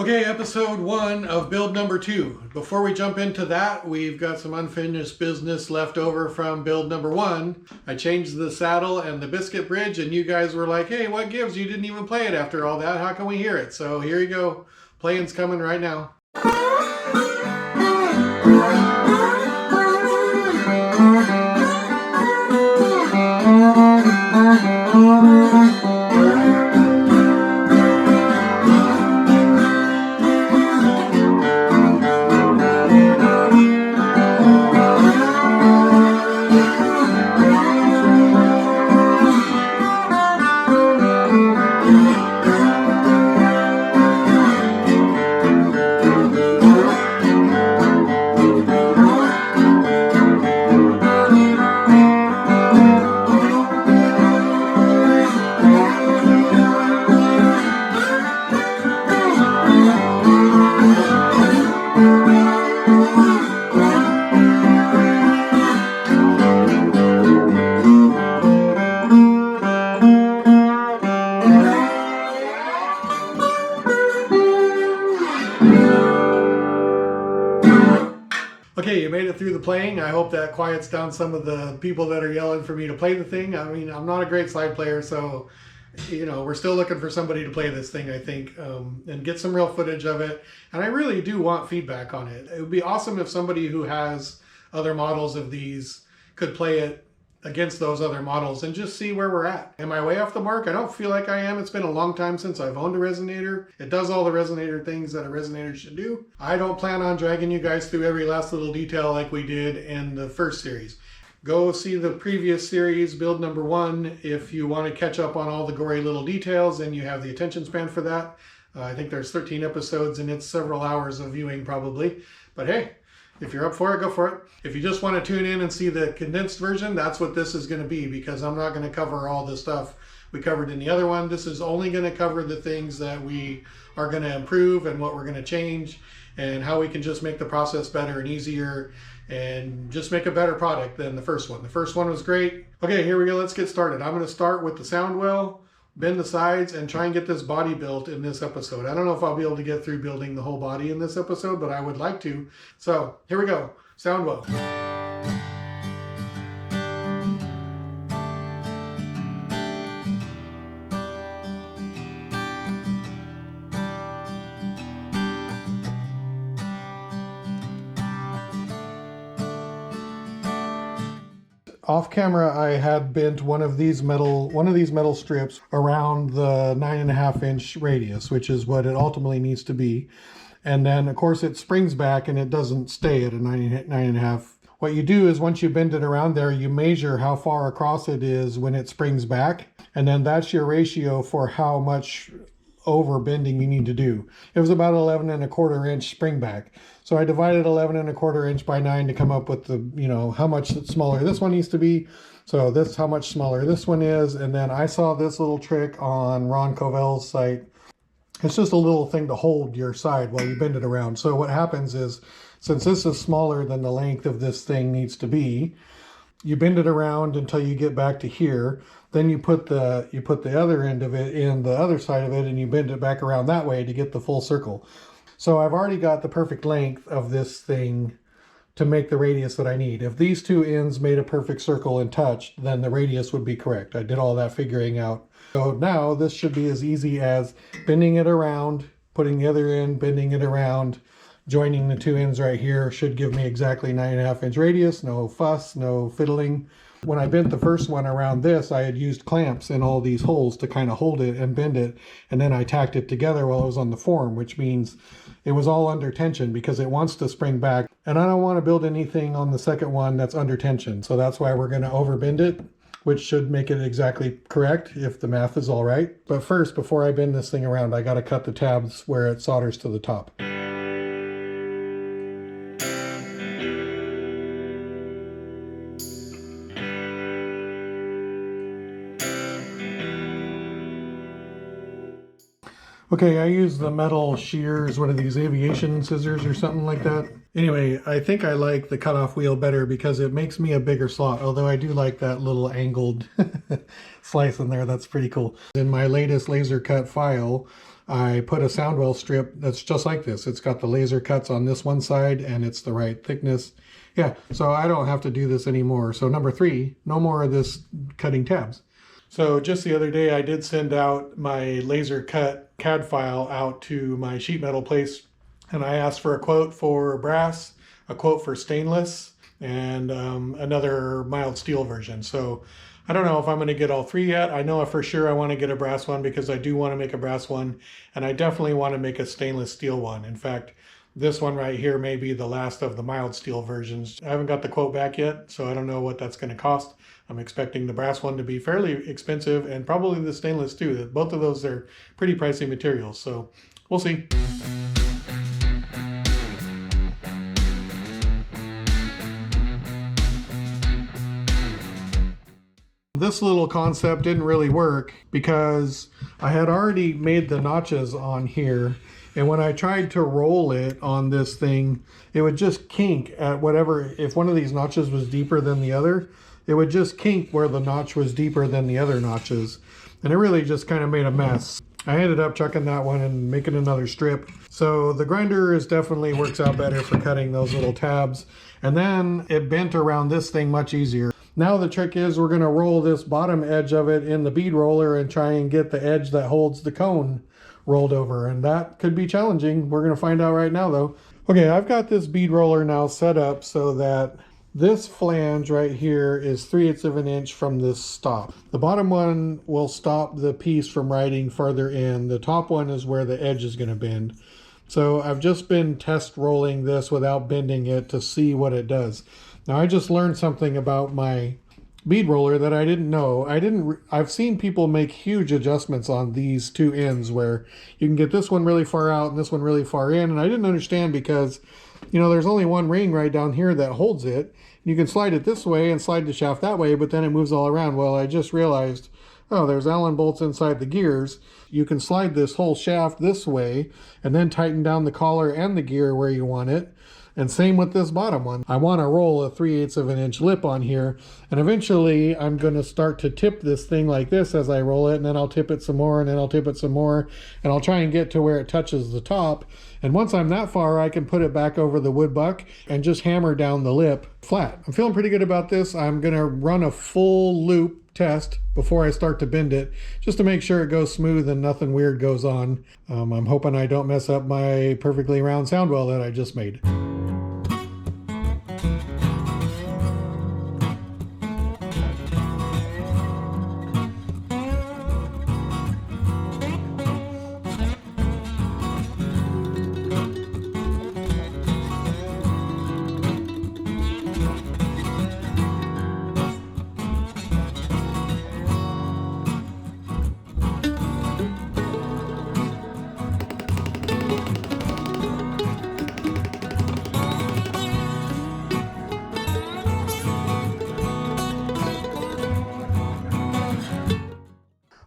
Okay, episode 1 of build number 2. Before we jump into that, we've got some unfinished business left over from build number 1. I changed the saddle and the biscuit bridge, and you guys were like, hey, what gives? You didn't even play it after all that. How can we hear it? So here you go. Playing's coming right now. Okay, you made it through the playing. I hope that quiets down some of the people that are yelling for me to play the thing. I mean, I'm not a great slide player, so, you know, we're still looking for somebody to play this thing, I think, and get some real footage of it. And I really do want feedback on it. It would be awesome if somebody who has other models of these could play it against those other models and just see where we're at. Am I way off the mark? I don't feel like I am. It's been a long time since I've owned a Resonator. It does all the Resonator things that a Resonator should do. I don't plan on dragging you guys through every last little detail like we did in the first series. Go see the previous series, build number 1, if you want to catch up on all the gory little details and you have the attention span for that. I think there's 13 episodes and it's several hours of viewing probably. But hey, if you're up for it, go for it. If you just want to tune in and see the condensed version, that's what this is going to be, because I'm not going to cover all the stuff we covered in the other one. This is only going to cover the things that we are going to improve and what we're going to change and how we can just make the process better and easier and just make a better product than the first one. The first one was great. Okay, here we go. Let's get started. I'm going to start with the sound well, bend the sides, and try and get this body built in this episode. I don't know if I'll be able to get through building the whole body in this episode, but I would like to. So here we go. Sound well. Off camera, I had bent one of these metal strips around the 9.5 inch radius, which is what it ultimately needs to be. And then of course it springs back and it doesn't stay at a 9.5. What you do is once you bend it around there, you measure how far across it is when it springs back. And then that's your ratio for how much over bending you need to do. It was about 11.25 inch spring back. So I divided 11.25 inch by 9 to come up with the, you know, how much smaller this one needs to be. So this, how much smaller this one is. And then I saw this little trick on Ron Covell's site. It's just a little thing to hold your side while you bend it around. So what happens is, since this is smaller than the length of this thing needs to be, you bend it around until you get back to here. Then you put the other end of it in the other side of it and you bend it back around that way to get the full circle. So I've already got the perfect length of this thing to make the radius that I need. If these two ends made a perfect circle and touched, then the radius would be correct. I did all that figuring out. So now this should be as easy as bending it around, putting the other end, bending it around, joining the two ends right here should give me exactly 9.5 inch radius, no fuss, no fiddling. When I bent the first one around this, I had used clamps in all these holes to kind of hold it and bend it, and then I tacked it together while it was on the form, which means it was all under tension because it wants to spring back. And I don't want to build anything on the second one that's under tension, so that's why we're going to overbend it, which should make it exactly correct if the math is all right. But first, before I bend this thing around, I got to cut the tabs where it solders to the top. Okay, I use the metal shears, what are these, aviation scissors or something like that? Anyway, I think I like the cutoff wheel better because it makes me a bigger slot, although I do like that little angled slice in there. That's pretty cool. In my latest laser cut file, I put a soundwell strip that's just like this. It's got the laser cuts on this one side and it's the right thickness. Yeah, so I don't have to do this anymore. So number 3, no more of this cutting tabs. So just the other day I did send out my laser cut CAD file out to my sheet metal place, and I asked for a quote for brass, a quote for stainless, and another mild steel version. So I don't know if I'm going to get all 3 yet. I know for sure I want to get a brass one because I do want to make a brass one, and I definitely want to make a stainless steel one. In fact, this one right here may be the last of the mild steel versions. I haven't got the quote back yet, so I don't know what that's going to cost. I'm expecting the brass one to be fairly expensive, and probably the stainless too. Both of those are pretty pricey materials, so we'll see. This little concept didn't really work because I had already made the notches on here, and when I tried to roll it on this thing, it would just kink at whatever. If one of these notches was deeper than the other, it would just kink where the notch was deeper than the other notches, and it really just kind of made a mess. I ended up chucking that one and making another strip. So the grinder definitely works out better for cutting those little tabs, and then it bent around this thing much easier. Now the trick is we're going to roll this bottom edge of it in the bead roller and try and get the edge that holds the cone rolled over, and that could be challenging. We're going to find out right now though. Okay, I've got this bead roller now set up so that this flange right here is 3/8 of an inch from this stop. The bottom one will stop the piece from riding farther in. The top one is where the edge is going to bend. So I've just been test rolling this without bending it to see what it does. Now I just learned something about my bead roller that I didn't know. I've seen people make huge adjustments on these 2 ends where you can get this one really far out and this one really far in, and I didn't understand because, you know, there's only one ring right down here that holds it. You can slide it this way and slide the shaft that way, but then it moves all around. Well, I just realized, oh, there's Allen bolts inside the gears. You can slide this whole shaft this way and then tighten down the collar and the gear where you want it. And same with this bottom one. I want to roll a 3/8 of an inch lip on here, and eventually I'm going to start to tip this thing like this as I roll it, and then I'll tip it some more, and then I'll tip it some more, and I'll try and get to where it touches the top. And once I'm that far, I can put it back over the wood buck and just hammer down the lip flat. I'm feeling pretty good about this. I'm going to run a full loop test before I start to bend it, just to make sure it goes smooth and nothing weird goes on. I'm hoping I don't mess up my perfectly round sound well that I just made.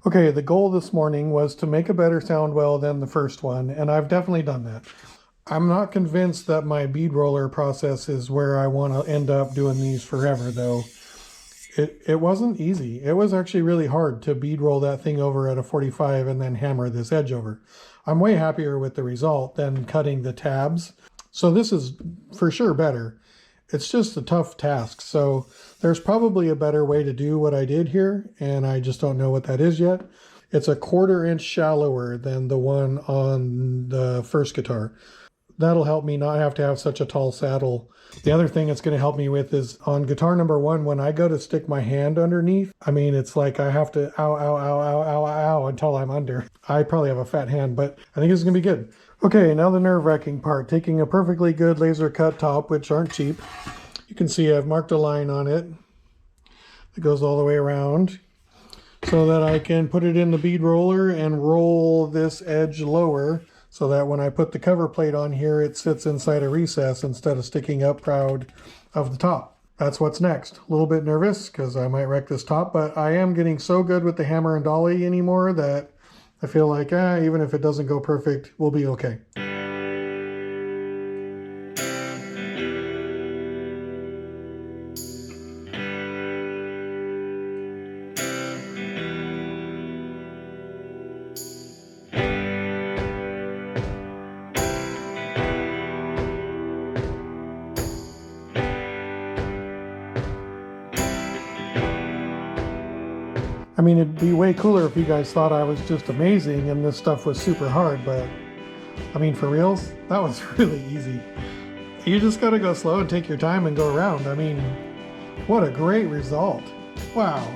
Okay, the goal this morning was to make a better sound well than the first one, and I've definitely done that. I'm not convinced that my bead roller process is where I want to end up doing these forever, though. It wasn't easy. It was actually really hard to bead roll that thing over at a 45 and then hammer this edge over. I'm way happier with the result than cutting the tabs. So this is for sure better. It's just a tough task. So there's probably a better way to do what I did here, and I just don't know what that is yet. It's a 1/4 inch shallower than the one on the first guitar. That'll help me not have to have such a tall saddle. The other thing it's going to help me with is on guitar number 1, when I go to stick my hand underneath, I mean, it's like I have to ow, ow, ow, ow, ow, ow until I'm under. I probably have a fat hand, but I think it's going to be good. Okay, now the nerve-wracking part. Taking a perfectly good laser cut top, which aren't cheap. You can see I've marked a line on it that goes all the way around so that I can put it in the bead roller and roll this edge lower so that when I put the cover plate on here, it sits inside a recess instead of sticking up proud of the top. That's what's next. A little bit nervous because I might wreck this top, but I am getting so good with the hammer and dolly anymore that I feel like even if it doesn't go perfect, we'll be okay. I mean, it'd be way cooler if you guys thought I was just amazing and this stuff was super hard, but I mean, for reals, that was really easy. You just gotta go slow and take your time and go around. I mean, what a great result. Wow,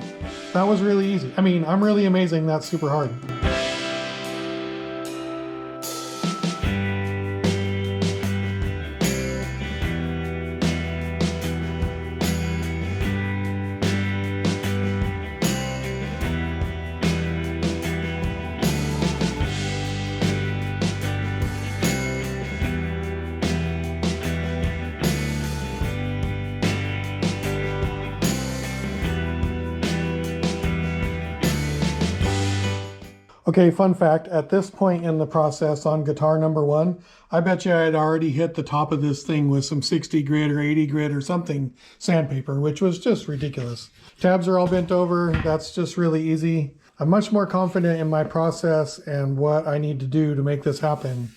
that was really easy. I mean, I'm really amazing that's super hard. Okay, fun fact, at this point in the process on guitar number 1, I bet you I had already hit the top of this thing with some 60 grit or 80 grit or something sandpaper, which was just ridiculous. Tabs are all bent over, that's just really easy. I'm much more confident in my process and what I need to do to make this happen.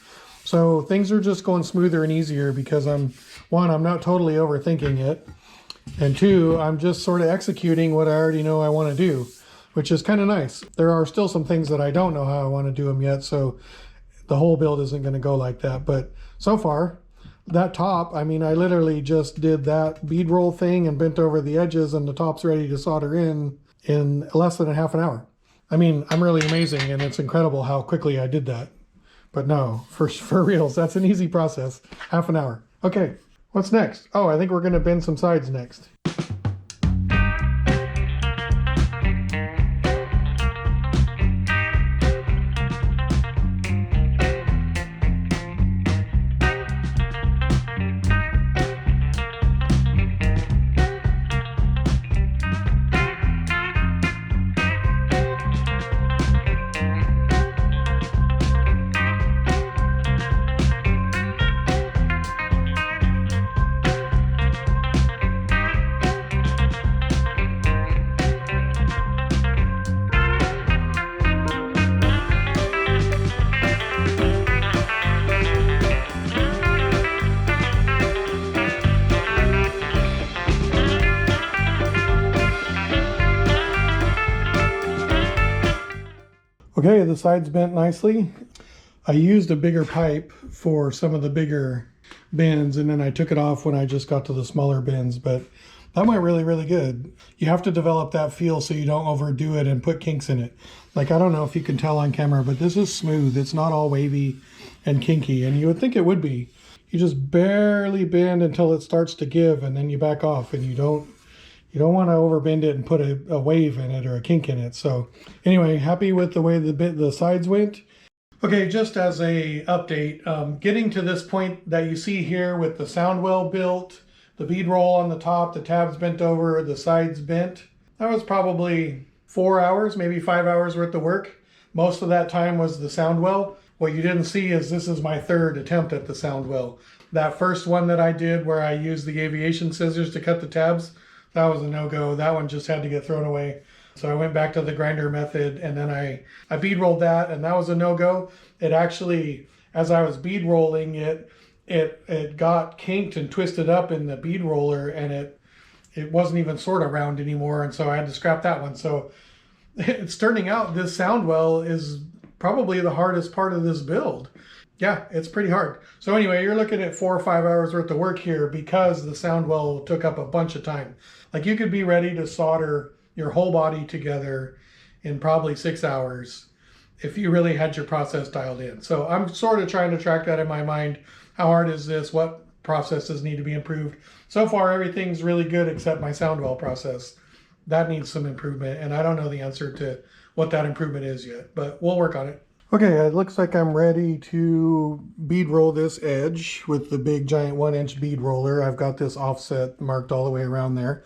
So things are just going smoother and easier because I'm not totally overthinking it, and 2, I'm just sort of executing what I already know I want to do, which is kind of nice. There are still some things that I don't know how I want to do them yet, so the whole build isn't going to go like that. But so far, that top, I mean, I literally just did that bead roll thing and bent over the edges, and the top's ready to solder in less than a half an hour. I mean, I'm really amazing, and it's incredible how quickly I did that. But no, for reals, that's an easy process. Half an hour. Okay, what's next? Oh, I think we're going to bend some sides next. Okay, the sides bent nicely. I used a bigger pipe for some of the bigger bends, and then I took it off when I just got to the smaller bends, but that went really, really good. You have to develop that feel so you don't overdo it and put kinks in it. Like, I don't know if you can tell on camera, but this is smooth. It's not all wavy and kinky, and you would think it would be. You just barely bend until it starts to give, and then you back off, and you don't want to overbend it and put a wave in it or a kink in it. So anyway, happy with the way the sides went. Okay, just as a update, getting to this point that you see here with the sound well built, the bead roll on the top, the tabs bent over, the sides bent, that was probably 4 hours, maybe 5 hours worth of work. Most of that time was the sound well. What you didn't see is this is my 3rd attempt at the sound well. That first one that I did where I used the aviation scissors to cut the tabs, that was a no-go. That one just had to get thrown away. So I went back to the grinder method, and then I bead rolled that, and that was a no-go. It actually, as I was bead rolling it got kinked and twisted up in the bead roller, and it wasn't even sort of round anymore, and so I had to scrap that one. So it's turning out this sound well is probably the hardest part of this build. Yeah, it's pretty hard. So anyway, you're looking at 4 or 5 hours worth of work here because the sound well took up a bunch of time. Like, you could be ready to solder your whole body together in probably 6 hours if you really had your process dialed in. So I'm sort of trying to track that in my mind. How hard is this? What processes need to be improved? So far, everything's really good except my sound well process. That needs some improvement, and I don't know the answer to what that improvement is yet, but we'll work on it. Okay, it looks like I'm ready to bead roll this edge with the big giant 1-inch bead roller. I've got this offset marked all the way around there.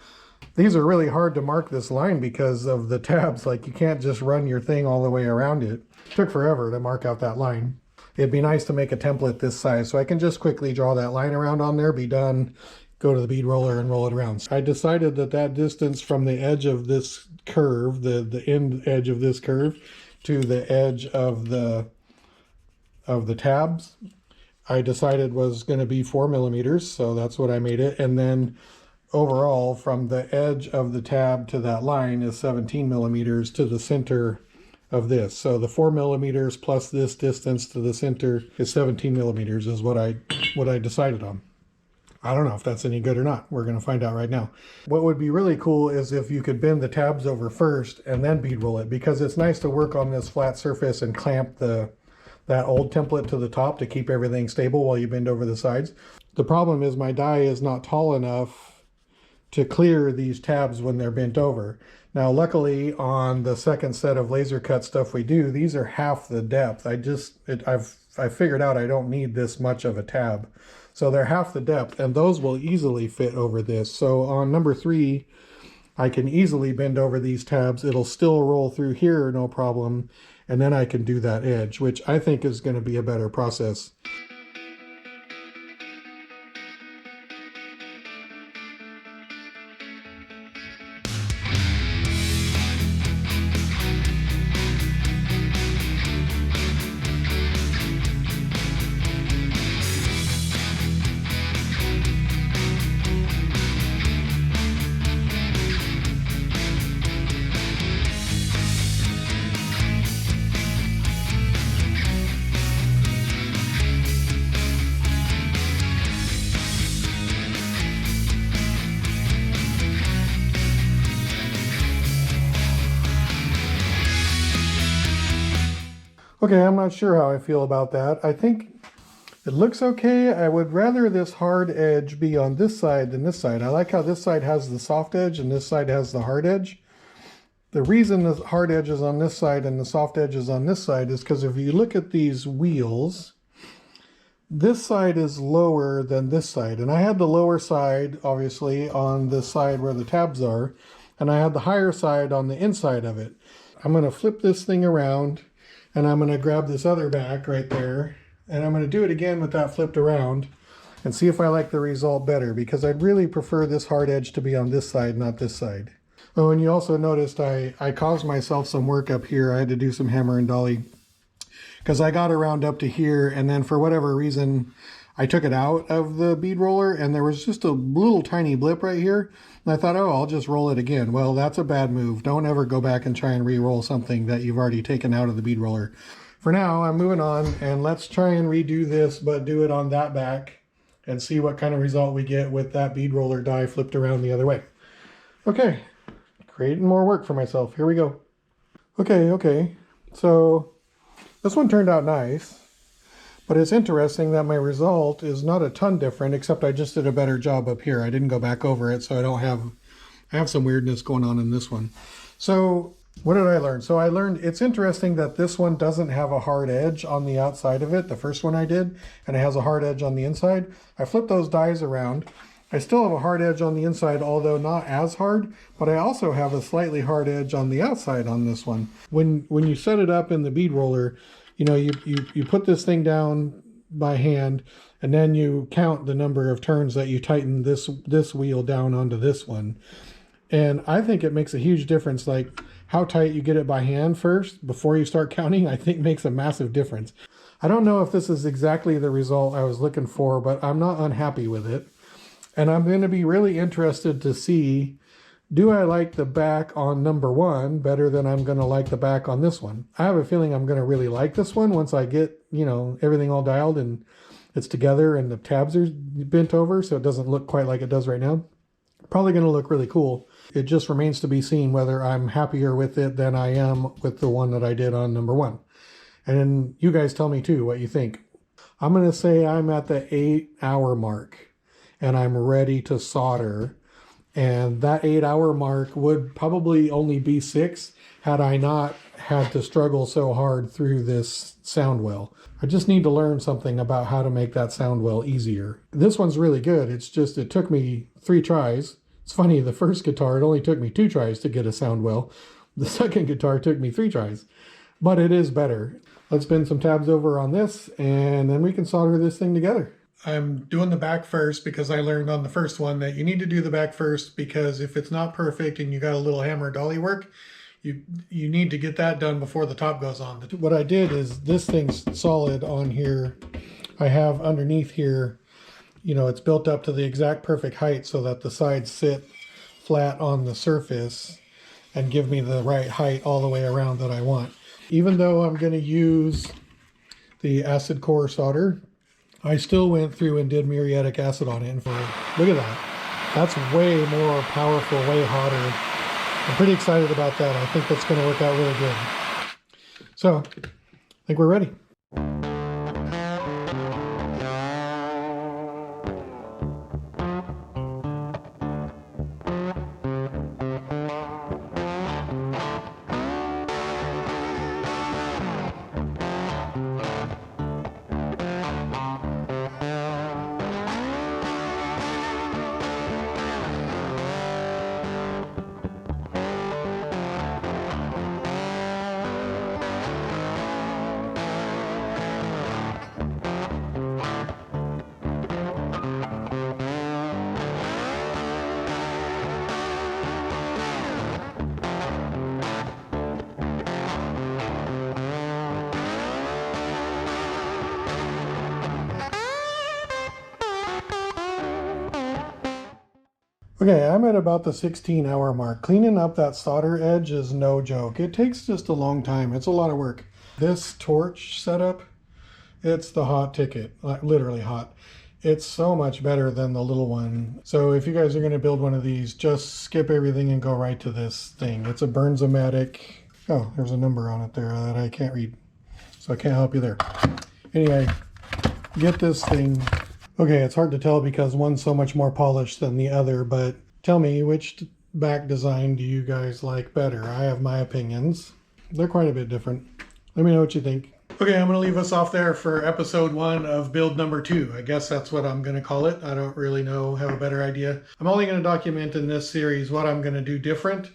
These are really hard to mark this line because of the tabs. Like, you can't just run your thing all the way around it. It took forever to mark out that line. It'd be nice to make a template this size so I can just quickly draw that line around on there, be done, go to the bead roller and roll it around. So I decided that distance from the edge of this curve, the end edge of this curve, to the edge of the tabs, I decided was going to be 4 millimeters, so that's what I made it. And then overall from the edge of the tab to that line is 17 millimeters to the center of this. So the 4 millimeters plus this distance to the center is 17 millimeters is what I decided on. I don't know if that's any good or not. We're going to find out right now. What would be really cool is if you could bend the tabs over first and then bead roll it, because it's nice to work on this flat surface and clamp that old template to the top to keep everything stable while you bend over the sides. The problem is my die is not tall enough to clear these tabs when they're bent over. Now, luckily on the second set of laser cut stuff we do, these are half the depth. I figured out I don't need this much of a tab. So they're half the depth, and those will easily fit over this. So on number 3, I can easily bend over these tabs. It'll still roll through here, no problem. And then I can do that edge, which I think is going to be a better process. Okay, I'm not sure how I feel about that. I think it looks okay. I would rather this hard edge be on this side than this side. I like how this side has the soft edge and this side has the hard edge. The reason the hard edge is on this side and the soft edge is on this side is because if you look at these wheels, this side is lower than this side. And I had the lower side, obviously, on the side where the tabs are, and I had the higher side on the inside of it. I'm going to flip this thing around, and I'm going to grab this other back right there, and I'm going to do it again with that flipped around and see if I like the result better, because I'd really prefer this hard edge to be on this side, not this side. Oh, and you also noticed I caused myself some work up here. I had to do some hammer and dolly because I got around up to here, and then for whatever reason, I took it out of the bead roller, and there was just a little tiny blip right here. And I thought, oh, I'll just roll it again. Well, that's a bad move. Don't ever go back and try and re-roll something that you've already taken out of the bead roller. For now, I'm moving on, and let's try and redo this, but do it on that back and see what kind of result we get with that bead roller die flipped around the other way. Okay, creating more work for myself. Here we go. Okay. So this one turned out nice. But it's interesting that my result is not a ton different, except I just did a better job up here. I didn't go back over it, so I have some weirdness going on in this one. So what did I learn? So I learned it's interesting that this one doesn't have a hard edge on the outside of it, the first one I did, and it has a hard edge on the inside. I flipped those dies around. I still have a hard edge on the inside, although not as hard, but I also have a slightly hard edge on the outside on this one. When you set it up in the bead roller, you know, you put this thing down by hand, and then you count the number of turns that you tighten this wheel down onto this one. And I think it makes a huge difference, like how tight you get it by hand first before you start counting, I think makes a massive difference. I don't know if this is exactly the result I was looking for, but I'm not unhappy with it. And I'm going to be really interested to see, do I like the back on number 1 better than I'm going to like the back on this one? I have a feeling I'm going to really like this one once I get, you know, everything all dialed and it's together and the tabs are bent over so it doesn't look quite like it does right now. Probably going to look really cool. It just remains to be seen whether I'm happier with it than I am with the one that I did on number 1. And you guys tell me too what you think. I'm going to say I'm at the 8-hour mark and I'm ready to solder. And that 8-hour mark would probably only be 6 had I not had to struggle so hard through this sound well. I just need to learn something about how to make that sound well easier. This one's really good. It's just, it took me 3 tries. It's funny, the first guitar, it only took me 2 tries to get a sound well. The second guitar took me 3 tries, but it is better. Let's bend some tabs over on this and then we can solder this thing together. I'm doing the back first because I learned on the first one that you need to do the back first, because if it's not perfect and you got a little hammer dolly work, you need to get that done before the top goes on. What I did is, this thing's solid on here. I have underneath here you know, it's built up to the exact perfect height so that the sides sit flat on the surface and give me the right height all the way around that I want. Even though I'm going to use the acid core solder, I still went through and did muriatic acid on it. And look at that. That's way more powerful, way hotter. I'm pretty excited about that. I think that's going to work out really good. So, I think we're ready. Okay, I'm at about the 16-hour mark. Cleaning up that solder edge is no joke. It takes just a long time. It's a lot of work. This torch setup, it's the hot ticket, like literally hot. It's so much better than the little one. So if you guys are going to build one of these, just skip everything and go right to this thing. It's a Burns-O-Matic. Oh, there's a number on it there that I can't read, so I can't help you there. Anyway, get this thing. Okay, it's hard to tell because one's so much more polished than the other, but tell me, which back design do you guys like better? I have my opinions. They're quite a bit different. Let me know what you think. Okay, I'm going to leave us off there for episode 1 of build number 2. I guess that's what I'm going to call it. I don't really know, have a better idea. I'm only going to document in this series what I'm going to do different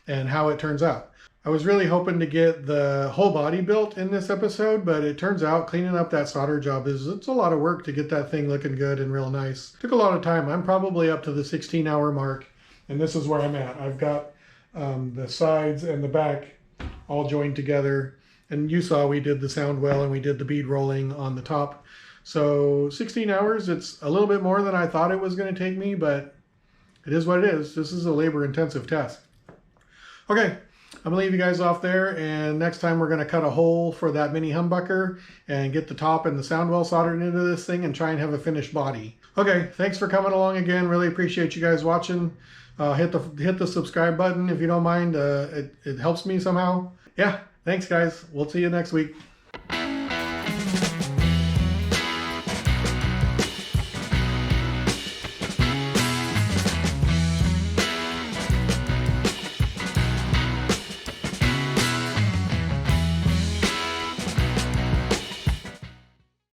and how it turns out. I was really hoping to get the whole body built in this episode, but it turns out cleaning up that solder job it's a lot of work to get that thing looking good and real nice. Took a lot of time. I'm probably up to the 16-hour mark, and this is where I'm at. I've got the sides and the back all joined together, and you saw we did the sound well and we did the bead rolling on the top. So 16 hours, it's a little bit more than I thought it was going to take me, but it is what it is. This is a labor-intensive task. Okay. I'm gonna leave you guys off there, and next time we're gonna cut a hole for that mini humbucker and get the top and the sound well soldered into this thing and try and have a finished body. Okay, thanks for coming along again. Really appreciate you guys watching. Hit the subscribe button if you don't mind. It helps me somehow. Yeah, thanks guys. We'll see you next week.